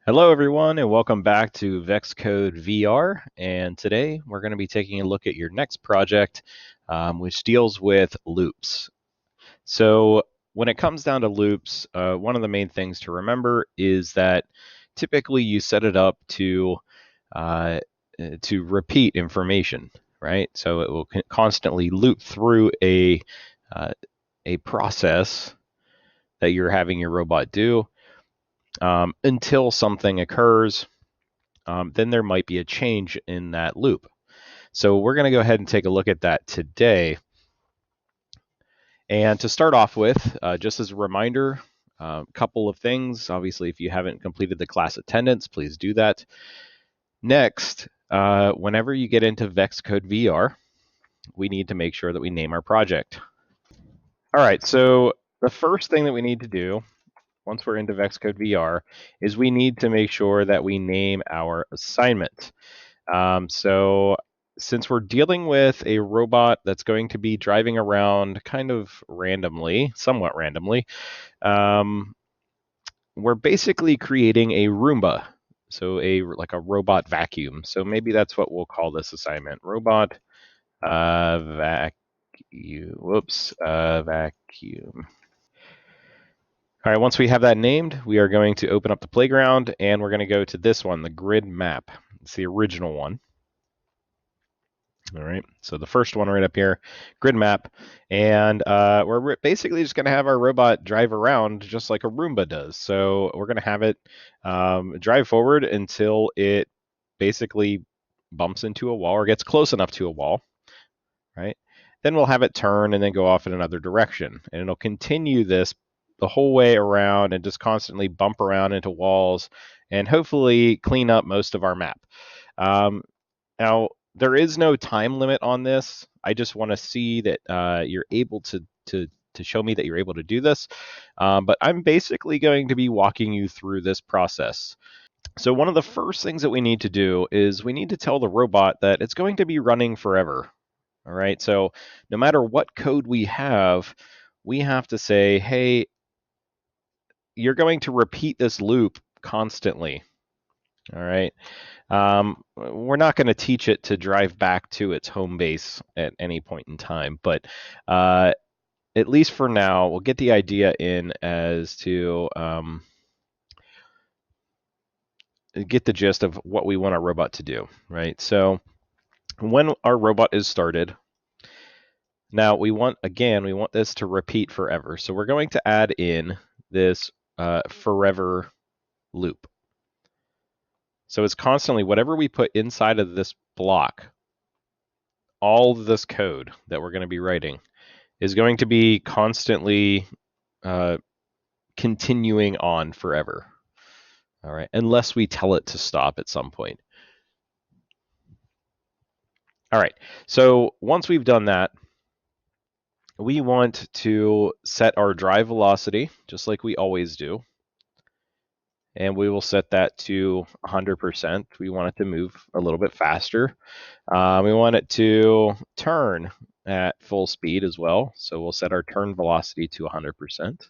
Hello, everyone, and welcome back to VEX Code VR. And today we're going to be taking a look at your next project, which deals with loops. So, when it comes down to loops, one of the main things to remember is that typically you set it up uh, to repeat information, right? So it will constantly loop through uh, a process that you're having your robot do until something occurs. Then there might be a change in that loop. So we're going to go ahead and take a look at that today. And to start off with, just as a reminder, a couple of things. Obviously, if you haven't completed the class attendance, please do that. Next, whenever you get into VEX Code VR, we need to make sure that we name our project. All right, so the first thing that we need to do once we're into VEX Code VR is we need to make sure that we name our assignment. So since we're dealing with a robot that's going to be driving around kind of randomly, somewhat randomly, um, we're basically creating a Roomba. So like a robot vacuum. So maybe that's what we'll call this assignment. Robot vacuum. Whoops, vacuum. All right, once we have that named, we are going to open up the playground and we're going to go to this one, the grid map. It's the original one. All right, so the first one right up here, grid map, and we're basically just going to have our robot drive around just like a Roomba does. So we're going to have it drive forward until it basically bumps into a wall or gets close enough to a wall, right? Then we'll have it turn and then go off in another direction, and it'll continue this the whole way around and just constantly bump around into walls and hopefully clean up most of our map. Now, there is no time limit on this. I just want to see that you're able to show me that you're able to do this. But I'm basically going to be walking you through this process. So one of the first things that we need to do is we need to tell the robot that it's going to be running forever. All right. So no matter what code we have to say, hey, you're going to repeat this loop constantly. All right. We're not going to teach it to drive back to its home base at any point in time, but at least for now, we'll get the idea in as to get the gist of what we want our robot to do, right? So when our robot is started, now we want this to repeat forever. So we're going to add in this forever loop. So it's constantly whatever we put inside of this block, all of this code that we're going to be writing is going to be constantly uh, continuing on forever. All right, unless we tell it to stop at some point. All right, so once we've done that, we want to set our drive velocity, just like we always do. And we will set that to 100%. We want it to move a little bit faster. We want it to turn at full speed as well. So we'll set our turn velocity to 100%.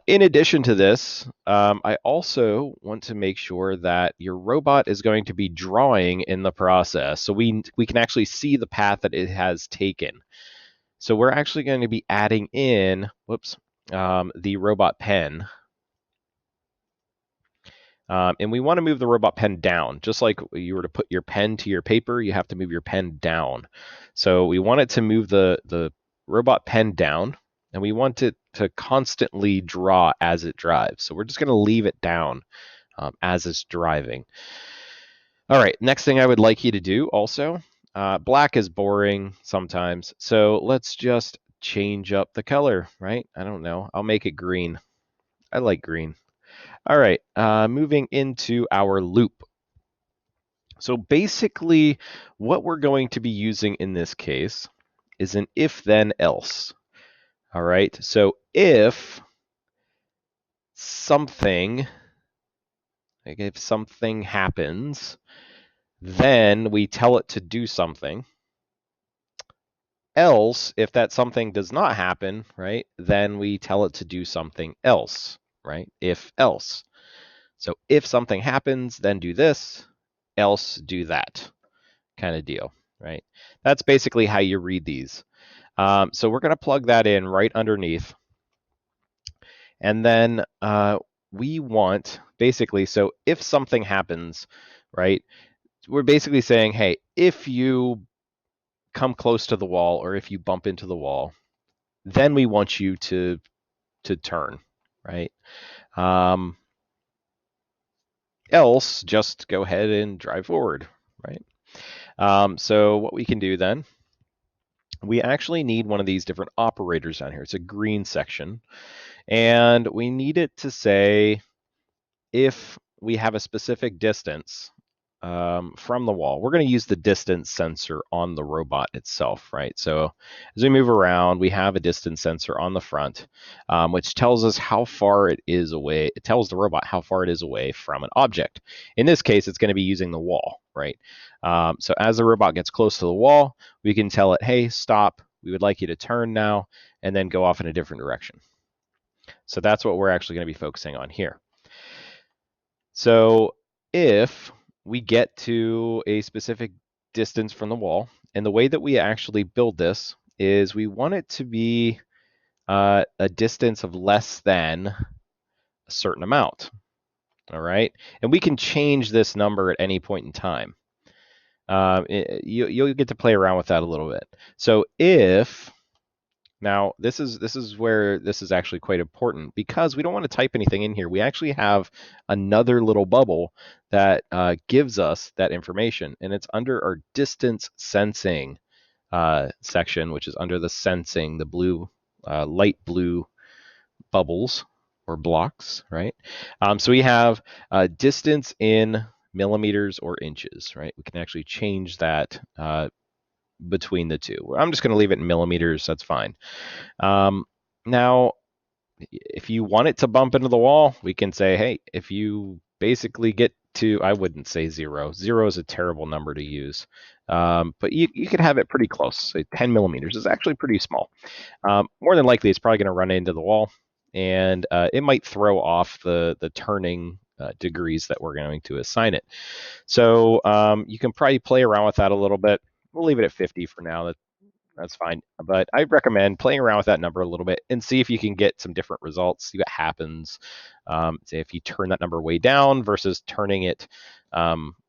In addition to this, I also want to make sure that your robot is going to be drawing in the process. So we can actually see the path that it has taken. So we're actually going to be adding in, the robot pen. And we want to move the robot pen down. Just like you were to put your pen to your paper, you have to move your pen down. So we want it to move the robot pen down, and we want it to constantly draw as it drives. So we're just going to leave it down as it's driving. All right, next thing I would like you to do also, black is boring sometimes, so let's just change up the color, right? I don't know. I'll make it green. I like green. All right, moving into our loop. So basically, what we're going to be using in this case is an if then else. All right, so if something, like if something happens, then we tell it to do something. Else, if that something does not happen, right, then we tell it to do something else, right? If else. So if something happens, then do this, else do that kind of deal, right? That's basically how you read these. So we're going to plug that in right underneath. And then we want basically, so if something happens, right, we're basically saying, hey, if you come close to the wall or if you bump into the wall, then we want you to turn, right? Else, just go ahead and drive forward, right? So what we can do then, we actually need one of these different operators down here. It's a green section, and we need it to say if we have a specific distance from the wall. We're going to use the distance sensor on the robot itself, right? So as we move around, we have a distance sensor on the front, which tells us how far it is away. It tells the robot how far it is away from an object. In this case, it's going to be using the wall, right? So as the robot gets close to the wall, we can tell it, hey, stop. We would like you to turn now, and then go off in a different direction. So that's what we're actually going to be focusing on here. So if we get to a specific distance from the wall, and the way that we actually build this is we want it to be a distance of less than a certain amount. All right. And we can change this number at any point in time. You'll get to play around with that a little bit. So if now, this is where this is actually quite important because we don't want to type anything in here. We actually have another little bubble that gives us that information, and it's under our distance sensing section, which is under the sensing, the blue, light blue bubbles or blocks, right? So we have distance in millimeters or inches, right? We can actually change that between the two. I'm just going to leave it in millimeters. That's fine. Now, if you want it to bump into the wall, we can say, hey, if you basically get to, I wouldn't say 0. 0 is a terrible number to use. But you could have it pretty close. Say 10 millimeters is actually pretty small. More than likely, it's probably going to run into the wall, and it might throw off the turning degrees that we're going to assign it. So you can probably play around with that a little bit. We'll leave it at 50 for now. That's fine. But I recommend playing around with that number a little bit and see if you can get some different results, see what happens. Say if you turn that number way down versus turning it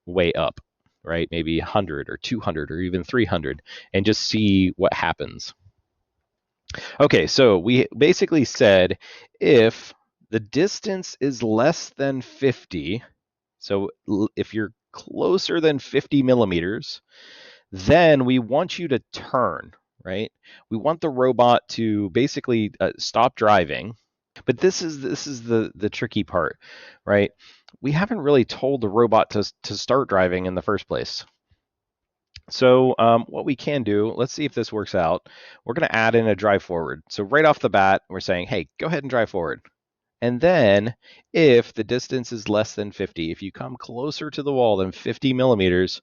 way up, right? Maybe 100 or 200 or even 300, and just see what happens. Okay, so we basically said if the distance is less than 50, so if you're closer than 50 millimeters, then we want you to turn, right? We want the robot to basically stop driving. But this is the tricky part, right? We haven't really told the robot to start driving in the first place. So what we can do, let's see if this works out. We're going to add in a drive forward. So right off the bat, we're saying, hey, go ahead and drive forward. And then if the distance is less than 50, if you come closer to the wall than 50 millimeters,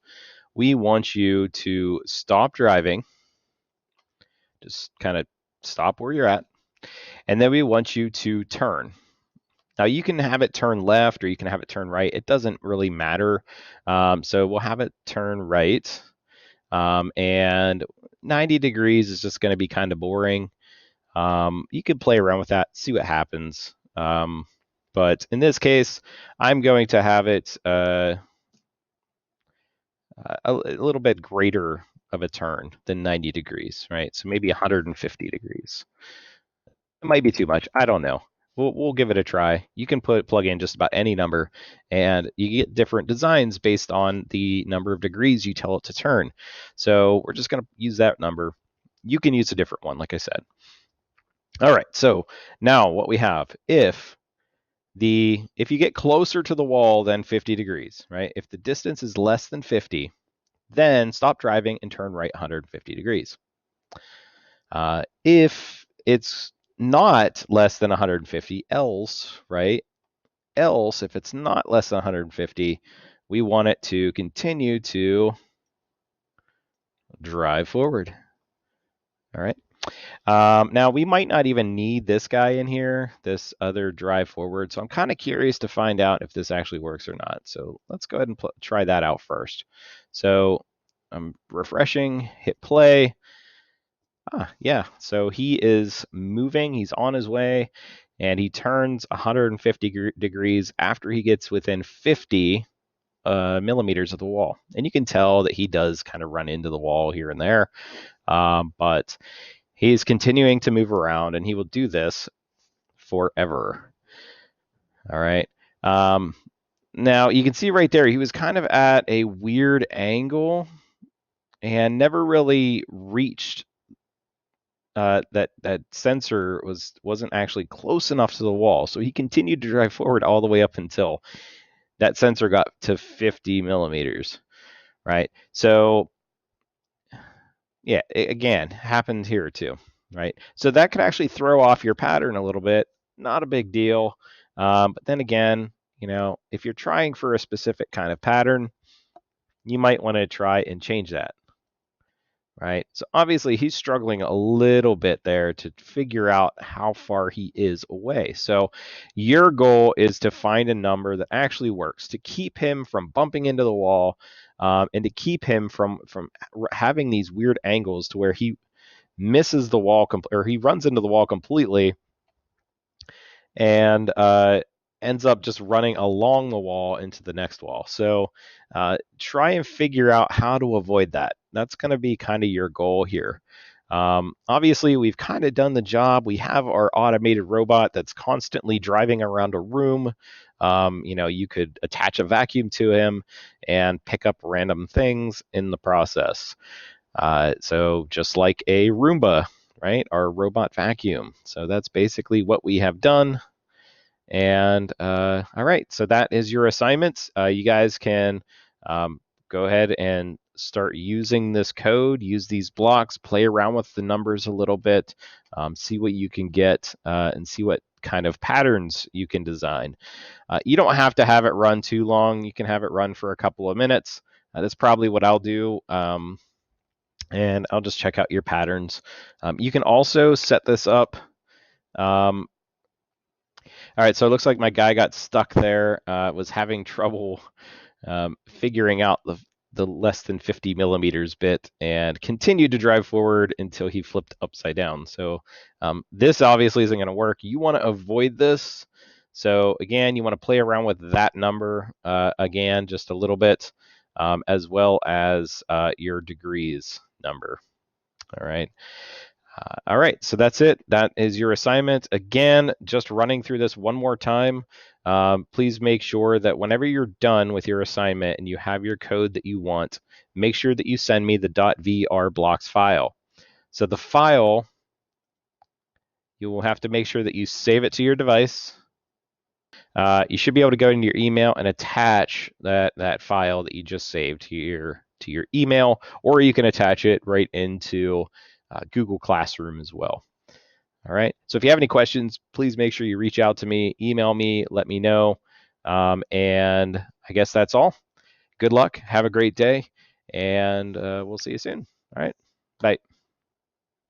we want you to stop driving. Just kind of stop where you're at. And then we want you to turn. Now you can have it turn left or you can have it turn right. It doesn't really matter. So we'll have it turn right. And 90 degrees is just going to be kind of boring. You could play around with that, see what happens. But in this case, I'm going to have it a little bit greater of a turn than 90 degrees, right? So maybe 150 degrees. It might be too much. I don't know. We'll give it a try. You can plug in just about any number, and you get different designs based on the number of degrees you tell it to turn. So we're just going to use that number. You can use a different one, like I said. All right. So now what we have, if you get closer to the wall than 50 degrees, right? If the distance is less than 50, then stop driving and turn right 150 degrees. If it's not less than 150, else, right? Else, if it's not less than 150, we want it to continue to drive forward. All right. Now we might not even need this guy in here, this other drive forward. So I'm kind of curious to find out if this actually works or not. So let's go ahead and try that out first. So I'm refreshing, hit play. Yeah. So he is moving. He's on his way, and he turns 150 degrees after he gets within 50 millimeters of the wall. And you can tell that he does kind of run into the wall here and there, but he's continuing to move around, and he will do this forever. All right. Um, Now you can see right there, he was kind of at a weird angle and never really reached that sensor wasn't actually close enough to the wall. So he continued to drive forward all the way up until that sensor got to 50 millimeters, right? So yeah, again, happened here too, right? So that could actually throw off your pattern a little bit. Not a big deal. But then again, if you're trying for a specific kind of pattern, you might want to try and change that, right? So obviously he's struggling a little bit there to figure out how far he is away. So your goal is to find a number that actually works to keep him from bumping into the wall, and to keep him from having these weird angles to where he misses the wall or he runs into the wall completely and ends up just running along the wall into the next wall. So try and figure out how to avoid that. That's going to be kind of your goal here. Obviously, we've kind of done the job. We have our automated robot that's constantly driving around a room. You could attach a vacuum to him and pick up random things in the process. So just like a Roomba, right? Our robot vacuum. So that's basically what we have done. And all right, so that is your assignments. You guys can go ahead and start using this code, use these blocks, play around with the numbers a little bit, see what you can get, and see what kind of patterns you can design. You don't have to have it run too long. You can have it run for a couple of minutes. That's probably what I'll do. And I'll just check out your patterns. You can also set this up. All right, so it looks like my guy got stuck there, was having trouble figuring out the less than 50 millimeters bit, and continued to drive forward until he flipped upside down. So this obviously isn't going to work. You want to avoid this. So again, you want to play around with that number again just a little bit, as well as your degrees number. All right. All right, so that's it. That is your assignment. Again, just running through this one more time. Please make sure that whenever you're done with your assignment and you have your code that you want, make sure that you send me the .var blocks file. So the file, you will have to make sure that you save it to your device. You should be able to go into your email and attach that file that you just saved to your email, or you can attach it right into Google Classroom as well. All right. So if you have any questions, please make sure you reach out to me, email me, let me know. And I guess that's all. Good luck. Have a great day. And we'll see you soon. All right. Bye.